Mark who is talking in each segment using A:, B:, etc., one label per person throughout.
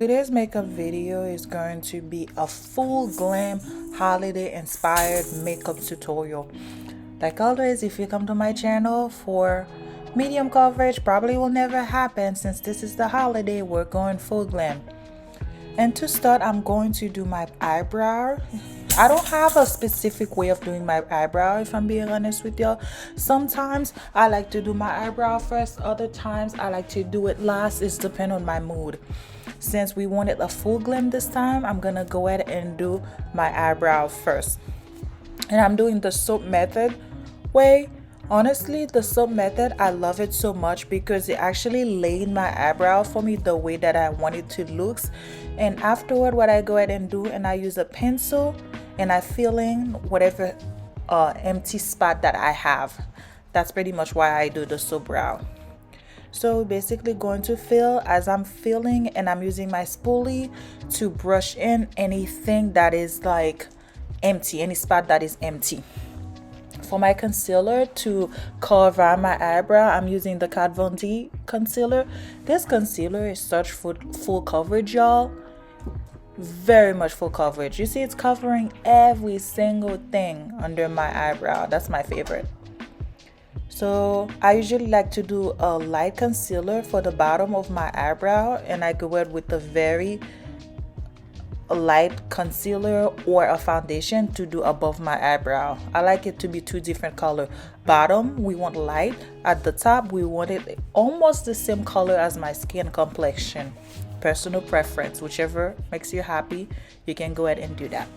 A: Today's makeup video is going to be a full glam holiday inspired makeup tutorial. Like always, if you come to my channel for medium coverage, probably will never happen since this is the holiday. We're going full glam. And to start, I'm going to do my eyebrow. I don't have a specific way of doing my eyebrow, if I'm being honest with y'all. Sometimes I like to do my eyebrow first, other times I like to do it last. It's depend on my mood. Since we wanted a full glam this time, I'm gonna go ahead and do my eyebrow first. And I'm doing the soap method way. Honestly, the soap method, I love it so much because it actually laid my eyebrow for me the way that I want it to look. And afterward, what I go ahead and do, and I use a pencil and I fill in whatever empty spot that I have. That's pretty much why I do the soap brow. So basically going to fill as I'm filling, and I'm using my spoolie to brush in anything that is like empty, any spot that is empty. For my concealer to cover my eyebrow, I'm using the Kat Von D concealer. This concealer is such full coverage, y'all. Very much full coverage. You see, it's covering every single thing under my eyebrow. That's my favorite. So I usually like to do a light concealer for the bottom of my eyebrow, and I go ahead with a very light concealer or a foundation to do above my eyebrow. I like it to be two different color. Bottom we want light, at the top we want it almost the same color as my skin complexion. Personal preference, whichever makes you happy, you can go ahead and do that.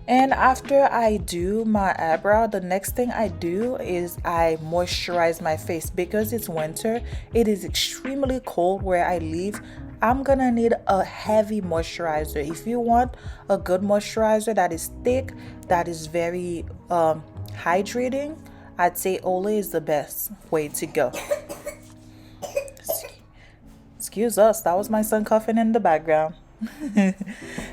A: And after I do my eyebrow, the next thing I do is I moisturize my face. Because it's winter, it is extremely cold where I live. I'm gonna need a heavy moisturizer. If you want a good moisturizer that is thick, that is very hydrating, I'd say Olay is the best way to go. Excuse us, that was my son coughing in the background.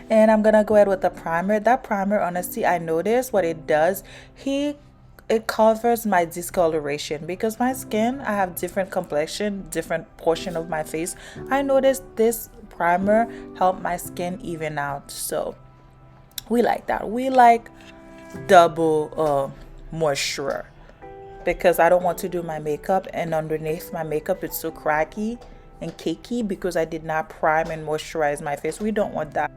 A: And I'm gonna go ahead with the primer. That primer, honestly, I noticed what it does. It covers my discoloration because my skin, I have different complexion, different portion of my face. I noticed this primer helped my skin even out. So we like that. We like double moisture because I don't want to do my makeup and underneath my makeup it's so cracky and cakey because I did not prime and moisturize my face. We don't want that.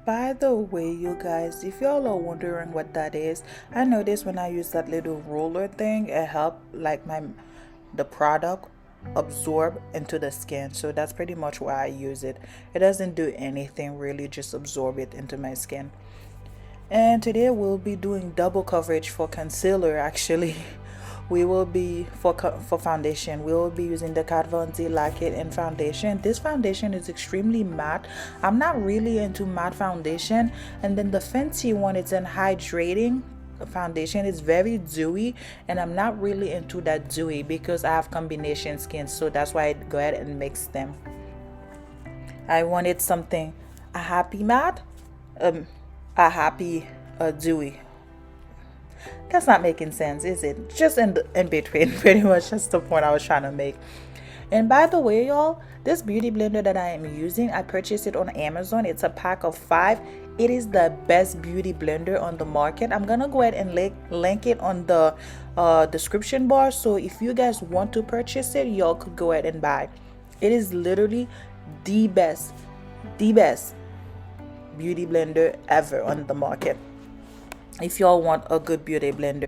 A: By the way, you guys, if y'all are wondering what that is, I noticed when I use that little roller thing, it helped like the product absorb into the skin. So that's pretty much why I use it. It doesn't do anything really, just absorb it into my skin. And today we'll be doing double coverage for concealer. Actually, we will be for foundation, we will be using the Kat Von D Laquate and foundation. This foundation is extremely matte. I'm not really into matte foundation. And then the Fenty one, it's an hydrating foundation. It's very dewy, and I'm not really into that dewy because I have combination skin. So that's why I go ahead and mix them. I wanted something a happy matte, a happy dewy. That's not making sense, is it? Just in between, pretty much. That's the point I was trying to make. And by the way, y'all, this beauty blender that I am using, I purchased it on Amazon. It's a pack of 5. It is the best beauty blender on the market. I'm gonna go ahead and link it on the description bar, so if you guys want to purchase it, y'all could go ahead and buy. It is literally the best beauty blender ever on the market if y'all want a good beauty blender.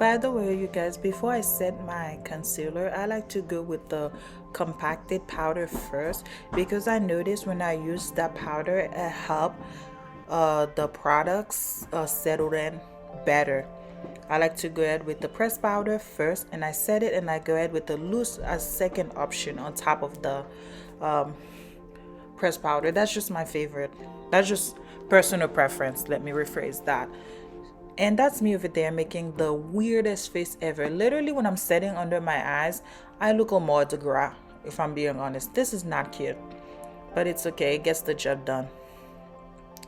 A: By the way, you guys, before I set my concealer, I like to go with the compacted powder first, because I notice when I use that powder, it help the products settle in better. I like to go ahead with the pressed powder first, and I set it, and I go ahead with the loose as second option on top of the pressed powder. That's just my favorite. That's just personal preference. Let me rephrase that. And that's me over there making the weirdest face ever. Literally, when I'm setting under my eyes, I look a mort de gras, if I'm being honest. This is not cute, but it's okay. It gets the job done.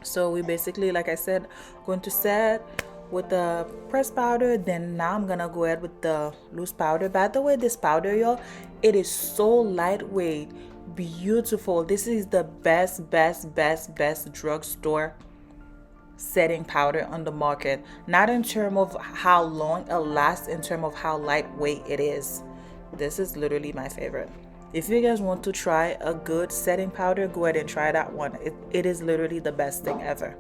A: So we basically, like I said, going to set with the pressed powder. Then now I'm gonna go ahead with the loose powder. By the way, this powder, y'all, it is so lightweight, beautiful. This is the best drugstore setting powder on the market. Not in terms of how long it lasts, in terms of how lightweight it is. This is literally my favorite. If you guys want to try a good setting powder, go ahead and try that one. It is literally the best thing ever.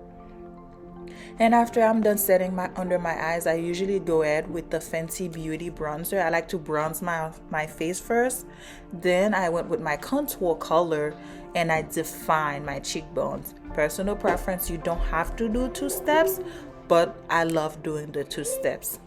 A: And after I'm done setting my under my eyes, I usually go ahead with the Fenty Beauty bronzer. I like to bronze my face first. Then I went with my contour color and I define my cheekbones. Personal preference, you don't have to do 2 steps, but I love doing the 2 steps.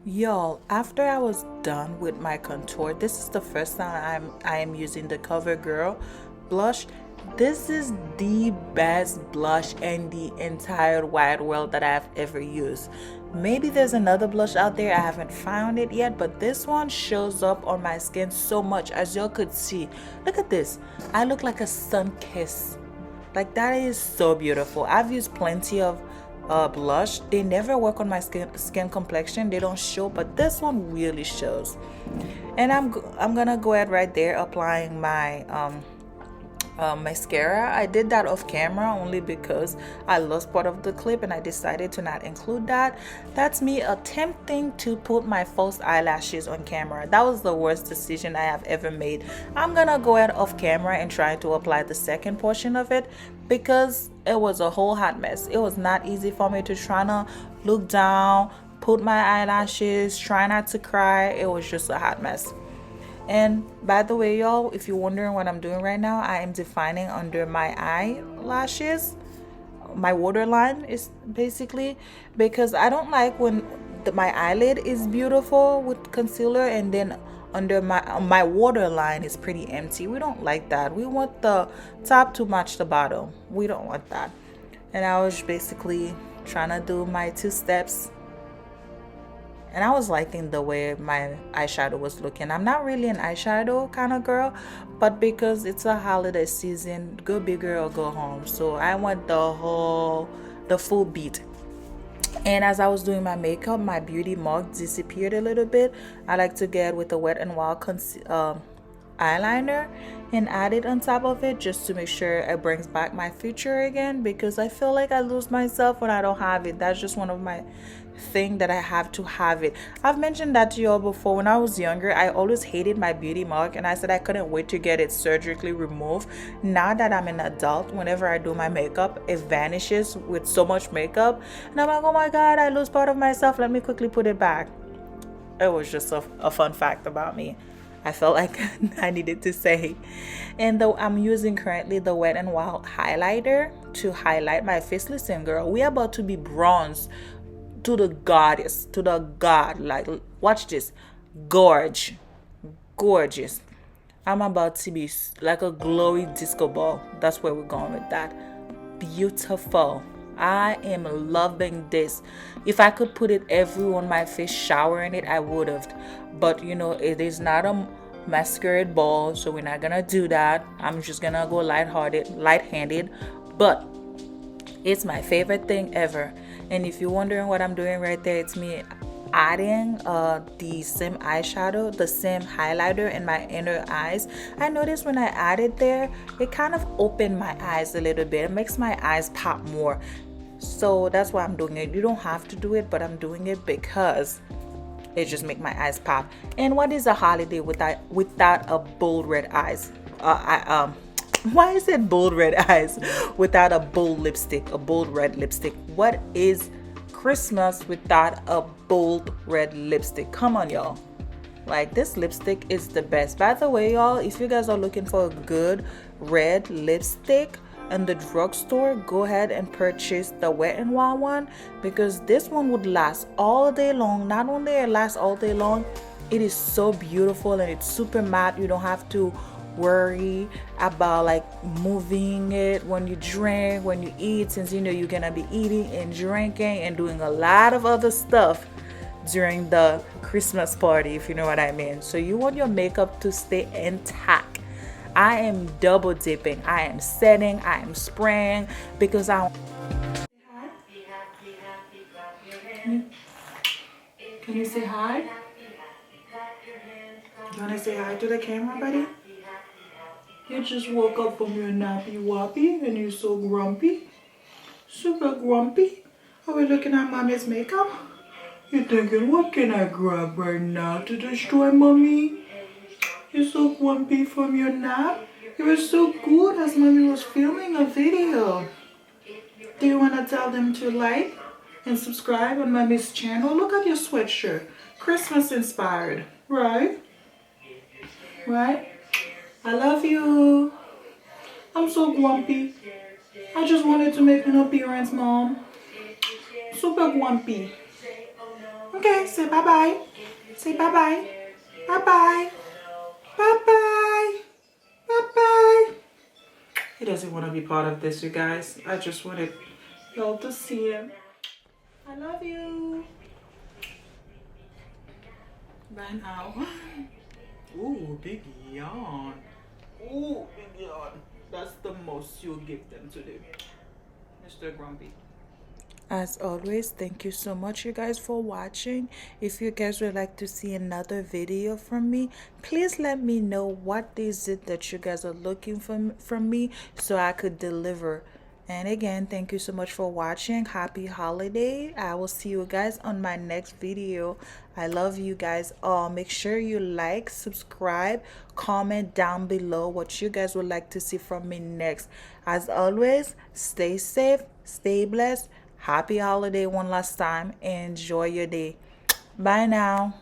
A: Y'all, after I was done with my contour, this is the first time I am using the CoverGirl blush. This is the best blush in the entire wide world that I've ever used. Maybe there's another blush out there, I haven't found it yet, but this one shows up on my skin so much. As y'all could see, look at this. I look like a sun kiss. Like, that is so beautiful. I've used plenty of blush. They never work on my skin complexion. They don't show, but this one really shows. And I'm gonna go ahead right there applying my mascara. I did that off camera only because I lost part of the clip and I decided to not include that. That's me attempting to put my false eyelashes on camera. That was the worst decision I have ever made. I'm gonna go ahead off camera and try to apply the second portion of it, because it was a whole hot mess. It was not easy for me to try to look down, put my eyelashes, try not to cry. It was just a hot mess. And by the way, y'all, if you're wondering what I'm doing right now, I am defining under my eyelashes. My waterline is basically, because I don't like when my eyelid is beautiful with concealer and then under my waterline is pretty empty. We don't like that. We want the top to match the bottom. We don't want that. And I was basically trying to do my 2 steps, and I was liking the way my eyeshadow was looking. I'm not really an eyeshadow kind of girl, but because it's a holiday season, go bigger or go home. So I want the full beat. And as I was doing my makeup, my beauty mark disappeared a little bit. I like to get with a Wet n Wild eyeliner and add it on top of it, just to make sure it brings back my future again, because I feel like I lose myself when I don't have it. That's just one of my thing that I have to have it. I've mentioned that to y'all before. When I was younger, I always hated my beauty mark and I said I couldn't wait to get it surgically removed. Now that I'm an adult, whenever I do my makeup, it vanishes with so much makeup, and I'm like, oh my god, I lose part of myself, let me quickly put it back. It was just a fun fact about me. I felt like I needed to say. And though I'm using currently the Wet n Wild highlighter to highlight my face. Listen, girl, we are about to be bronzed to the goddess, to the god. Like, watch this. Gorgeous. I'm about to be like a glowy disco ball. That's where we're going with that. Beautiful. I am loving this. If I could put it everywhere on my face, shower in it, I would have. But you know, it is not masquerade ball, so we're not gonna do that. I'm just gonna go light-handed, but it's my favorite thing ever. And if you're wondering what I'm doing right there, it's me adding the same eyeshadow, the same highlighter in my inner eyes. I noticed when I added there, it kind of opened my eyes a little bit. It makes my eyes pop more. So that's why I'm doing it. You don't have to do it, but I'm doing it because it just make my eyes pop. And what is a holiday without a bold red eyes? Why is it bold red eyes without a bold lipstick, a bold red lipstick? What is Christmas without a bold red lipstick? Come on, y'all. Like, this lipstick is the best. By the way, y'all, if you guys are looking for a good red lipstick in the drugstore, go ahead and purchase the Wet n Wild one, because this one would last all day long. Not only it lasts all day long, it is so beautiful and it's super matte. You don't have to worry about like moving it when you drink, when you eat, since you know you're gonna be eating and drinking and doing a lot of other stuff during the Christmas party, if you know what I mean. So you want your makeup to stay intact. I am double dipping, I am setting, I am spraying, because can you say hi? You wanna say hi to the camera, buddy? You just woke up from your nappy wappy and you're so grumpy. Super grumpy. Are we looking at mommy's makeup? You're thinking, what can I grab right now to destroy mommy? You're so grumpy from your nap. You were so good as mommy was filming a video. Do you want to tell them to like and subscribe on mommy's channel? Look at your sweatshirt. Christmas inspired. Right? Right? I love you. I'm so grumpy. I just wanted to make an appearance, Mom. Super grumpy. Okay, say bye-bye. Say bye-bye. Bye-bye. Bye-bye. Bye-bye. He doesn't want to be part of this, you guys. I just wanted y'all to see him. I love you. Bye now. Ooh, big yawn. Ooh, big yawn. That's the most you'll give them to do, Mr. Grumpy. As always, thank you so much, you guys, for watching. If you guys would like to see another video from me, please let me know what is it that you guys are looking from me, so I could deliver. And again, thank you so much for watching. Happy holiday. I will see you guys on my next video. I love you guys all. Make sure you like, subscribe, comment down below what you guys would like to see from me next. As always, stay safe, stay blessed. Happy holiday one last time. Enjoy your day. Bye now.